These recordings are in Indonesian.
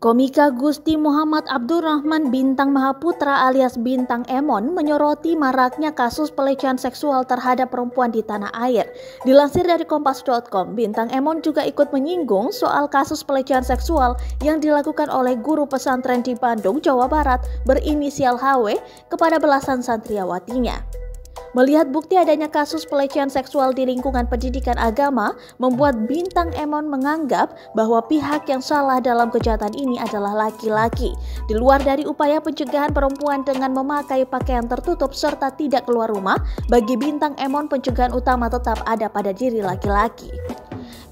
Komika Gusti Muhammad Abdurrahman Bintang Mahaputra alias Bintang Emon menyoroti maraknya kasus pelecehan seksual terhadap perempuan di tanah air. Dilansir dari kompas.com, Bintang Emon juga ikut menyinggung soal kasus pelecehan seksual yang dilakukan oleh guru pesantren di Bandung, Jawa Barat berinisial HW kepada belasan santriawatinya. Melihat bukti adanya kasus pelecehan seksual di lingkungan pendidikan agama, membuat Bintang Emon menganggap bahwa pihak yang salah dalam kejahatan ini adalah laki-laki. Di luar dari upaya pencegahan perempuan dengan memakai pakaian tertutup serta tidak keluar rumah, bagi Bintang Emon pencegahan utama tetap ada pada diri laki-laki.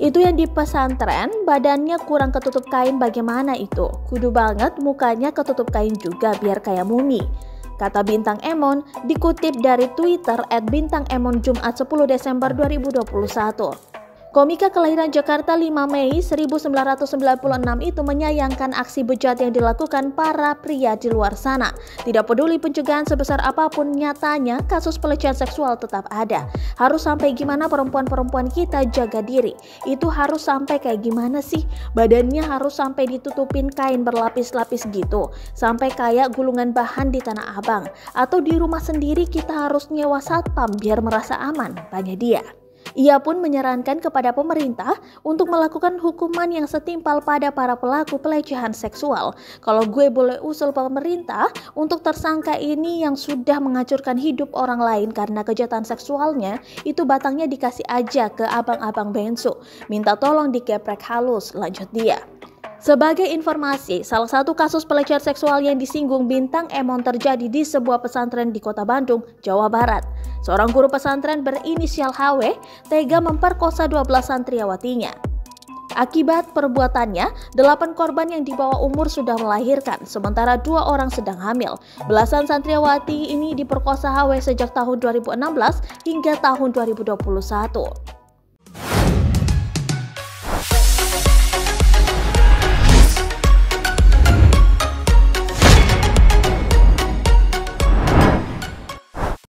Itu yang di pesantren, badannya kurang ketutup kain, bagaimana itu? Kudu banget mukanya ketutup kain juga biar kayak mumi, kata Bintang Emon dikutip dari Twitter @BintangEmon Jumat 10 Desember 2021. Komika kelahiran Jakarta 5 Mei 1996 itu menyayangkan aksi bejat yang dilakukan para pria di luar sana. Tidak peduli pencegahan sebesar apapun, nyatanya kasus pelecehan seksual tetap ada. Harus sampai gimana perempuan-perempuan kita jaga diri? Itu harus sampai kayak gimana sih? Badannya harus sampai ditutupin kain berlapis-lapis gitu, sampai kayak gulungan bahan di Tanah Abang. Atau di rumah sendiri kita harus nyewa satpam biar merasa aman, tanya dia. Ia pun menyarankan kepada pemerintah untuk melakukan hukuman yang setimpal pada para pelaku pelecehan seksual. Kalau gue boleh usul pemerintah, untuk tersangka ini yang sudah menghancurkan hidup orang lain karena kejahatan seksualnya, itu batangnya dikasih aja ke abang-abang bensu. Minta tolong dikeprek halus, lanjut dia. Sebagai informasi, salah satu kasus pelecehan seksual yang disinggung Bintang Emon terjadi di sebuah pesantren di Kota Bandung, Jawa Barat. Seorang guru pesantren berinisial HW tega memperkosa 12 santriawatinya. Akibat perbuatannya, 8 korban yang di bawah umur sudah melahirkan, sementara 2 orang sedang hamil. Belasan santriawati ini diperkosa HW sejak tahun 2016 hingga tahun 2021.